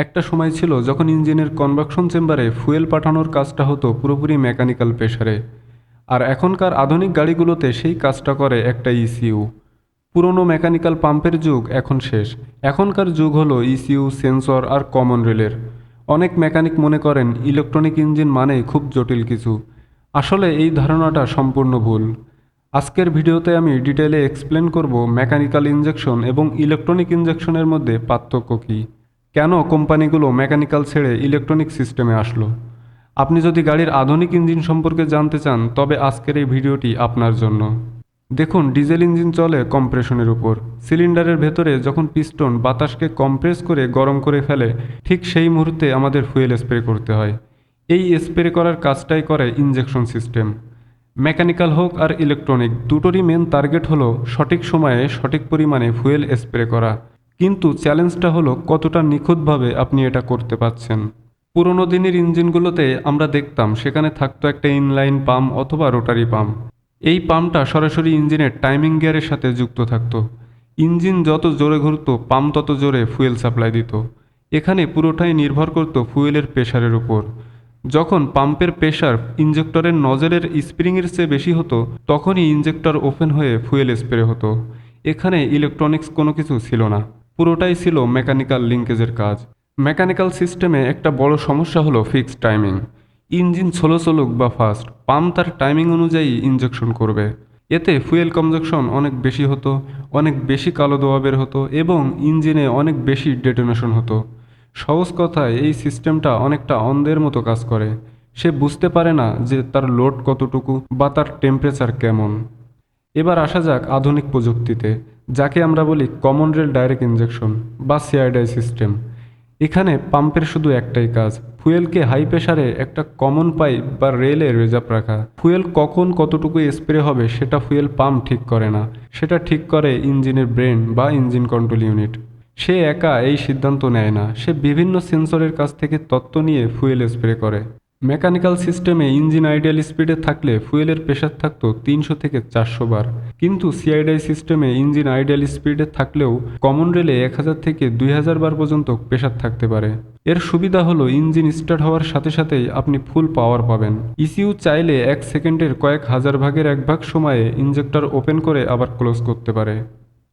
একটা সময় ছিল যখন ইঞ্জিনের কনভাকশন চেম্বারে ফুয়েল পাঠানোর কাজটা হতো পুরোপুরি মেকানিক্যাল প্রেসারে। আর এখনকার আধুনিক গাড়িগুলোতে সেই কাজটা করে একটা ইসিইউ। পুরনো মেকানিক্যাল পাম্পের যুগ এখন শেষ। এখনকার যুগ হলো ইসিইউ, সেন্সর আর কমন রেলের। অনেক মেকানিক মনে করেন ইলেকট্রনিক ইঞ্জিন মানেই খুব জটিল কিছু। আসলে এই ধারণাটা সম্পূর্ণ ভুল। আজকের ভিডিওতে আমি ডিটেলে এক্সপ্লেন করব মেকানিক্যাল ইঞ্জেকশন এবং ইলেকট্রনিক ইঞ্জেকশনের মধ্যে পার্থক্য কী, কেন কোম্পানিগুলো মেকানিক্যাল ছেড়ে ইলেকট্রনিক সিস্টেমে আসলো। আপনি যদি গাড়ির আধুনিক ইঞ্জিন সম্পর্কে জানতে চান তবে আজকের এই ভিডিওটি আপনার জন্য। দেখুন, ডিজেল ইঞ্জিন চলে কম্প্রেশনের উপর। সিলিন্ডারের ভেতরে যখন পিস্টন বাতাসকে কম্প্রেস করে গরম করে ফেলে, ঠিক সেই মুহূর্তে আমাদের ফুয়েল স্প্রে করতে হয়। এই স্প্রে করার কাজটাই করে ইঞ্জেকশন সিস্টেম। মেকানিক্যাল হোক আর ইলেকট্রনিক, দুটোরই মেন টার্গেট হলো সঠিক সময়ে সঠিক পরিমাণে ফুয়েল স্প্রে করা। কিন্তু চ্যালেঞ্জটা হলো কতটা নিখুঁতভাবে আপনি এটা করতে পারছেন। পুরোনো দিনের ইঞ্জিনগুলোতে আমরা দেখতাম সেখানে থাকতো একটা ইনলাইন পাম্প অথবা রোটারি পাম্প। এই পাম্পটা সরাসরি ইঞ্জিনের টাইমিং গিয়ারের সাথে যুক্ত থাকতো। ইঞ্জিন যত জোরে ঘুরতো পাম্প তত জোরে ফুয়েল সাপ্লাই দিত। এখানে পুরোটাই নির্ভর করত ফুয়েলের প্রেশারের উপর। যখন পাম্পের প্রেশার ইঞ্জেক্টরের নজলের স্প্রিংয়ের চেয়ে বেশি হতো তখনই ইঞ্জেক্টর ওপেন হয়ে ফুয়েল স্প্রে হতো। এখানে ইলেকট্রনিক্স কোনো কিছু ছিল না, পুরোটাই ছিল মেকানিক্যাল লিঙ্কেজের কাজ। মেকানিক্যাল সিস্টেমে একটা বড় সমস্যা হলো ফিক্সড টাইমিং। ইঞ্জিন স্লো চলুক বা ফাস্ট, পাম্প তার টাইমিং অনুযায়ী ইঞ্জেকশন করবে। এতে ফুয়েল কনজাকশন অনেক বেশি হতো, অনেক বেশি কালো ধোঁয়া বের হতো এবং ইঞ্জিনে অনেক বেশি ডেটোনেশন হতো। সহজ কথায় এই সিস্টেমটা অনেকটা অন্ধের মতো কাজ করে। সে বুঝতে পারে না যে তার লোড কতটুকু বা তার টেম্পারেচার কেমন। এবার আসা যাক আধুনিক প্রযুক্তিতে, যাকে আমরা বলি কমন রেল ডাইরেক্ট ইঞ্জেকশন বা সিআইডাই সিস্টেম। এখানে পাম্পের শুধু একটাই কাজ, ফুয়েলকে হাই প্রেসারে একটা কমন পাইপ বা রেলে রিজার্ভ রাখা। ফুয়েল কখন কতটুকু স্প্রে হবে সেটা ফুয়েল পাম্প ঠিক করে না, সেটা ঠিক করে ইঞ্জিনের ব্রেন বা ইঞ্জিন কন্ট্রোল ইউনিট। সে একা এই সিদ্ধান্ত নেয় না, সে বিভিন্ন সেন্সরের কাছ থেকে তথ্য নিয়ে ফুয়েল স্প্রে করে। মেকানিক্যাল সিস্টেমে ইঞ্জিন আইডিয়াল স্পিডে থাকলে ফুয়েলের প্রেশার থাকতো 300 থেকে 400 বার, কিন্তু সিআইডাই সিস্টেমে ইঞ্জিন আইডিয়াল স্পিডে থাকলেও কমন রেলে 1000 থেকে 2000 বার পর্যন্ত প্রেশার থাকতে পারে। এর সুবিধা হলো ইঞ্জিন স্টার্ট হওয়ার সাথে সাথেই আপনি ফুল পাওয়ার পাবেন। ইসিইউ চাইলে 1 সেকেন্ডের কয়েক হাজার ভাগের 1 ভাগ সময়ে ইঞ্জেক্টর ওপেন করে আবার ক্লোজ করতে পারে।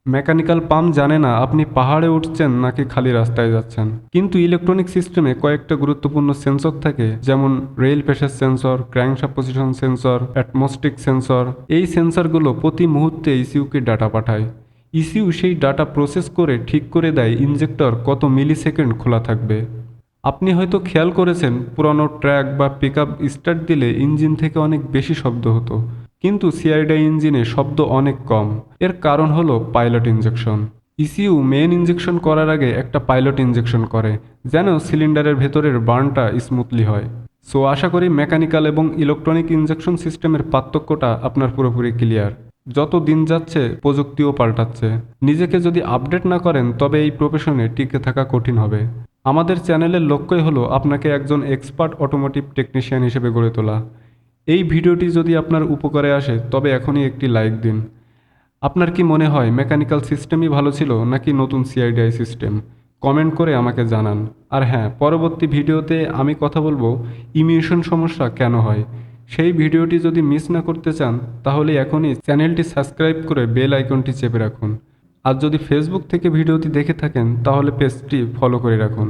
মেকানিক্যাল পাম্প জানে না আপনি পাহাড়ে উঠছেন নাকি খালি রাস্তায় যাচ্ছেন। কিন্তু ইলেকট্রনিক সিস্টেমে কয়েকটা গুরুত্বপূর্ণ সেন্সর থাকে, যেমন rail pressure sensor, crankshaft position sensor, atmospheric sensor. এই সেন্সরগুলো প্রতি মুহূর্তে ইসিইউকে ডাটা পাঠায়। ইসিইউ সেই ডাটা প্রসেস করে ঠিক করে দেয় ইঞ্জেক্টর কত মিলি সেকেন্ড খোলা থাকবে। আপনি হয়তো খেয়াল করেছেন পুরানো ট্র্যাক বা পিকআপ স্টার্ট দিলে ইঞ্জিন থেকে অনেক বেশি শব্দ হতো, কিন্তু সিআইডাই ইঞ্জিনে শব্দ অনেক কম। এর কারণ হলো pilot injection. ECU main injection করার আগে একটা পাইলট ইঞ্জেকশন করে, যেন সিলিন্ডারের ভেতরের বার্নটা স্মুথলি হয়। সো আশা করি মেকানিক্যাল এবং ইলেকট্রনিক ইঞ্জেকশন সিস্টেমের পার্থক্যটা আপনার পুরোপুরি ক্লিয়ার। যত দিন যাচ্ছে প্রযুক্তিও পাল্টাচ্ছে। নিজেকে যদি আপডেট না করেন তবে এই প্রফেশনে টিকে থাকা কঠিন হবে। আমাদের চ্যানেলের লক্ষ্যই হলো আপনাকে একজন এক্সপার্ট অটোমোটিভ টেকনিশিয়ান হিসেবে গড়ে তোলা। এই ভিডিওটি যদি আপনার উপকারে আসে তবে এখনই একটি লাইক দিন। আপনার কি মনে হয় মেকানিক্যাল সিস্টেমই ভালো ছিল নাকি নতুন সিআইডিআই সিস্টেম? কমেন্ট করে আমাকে জানান। আর হ্যাঁ, পরবর্তী ভিডিওতে আমি কথা বলবো ইমিউশন সমস্যা কেন হয়। সেই ভিডিওটি যদি মিস না করতে চান তাহলে এখনই চ্যানেলটি সাবস্ক্রাইব করে বেল আইকনটি চেপে রাখুন। আর যদি ফেসবুক থেকে ভিডিওটি দেখে থাকেন তাহলে পেজটি ফলো করে রাখুন।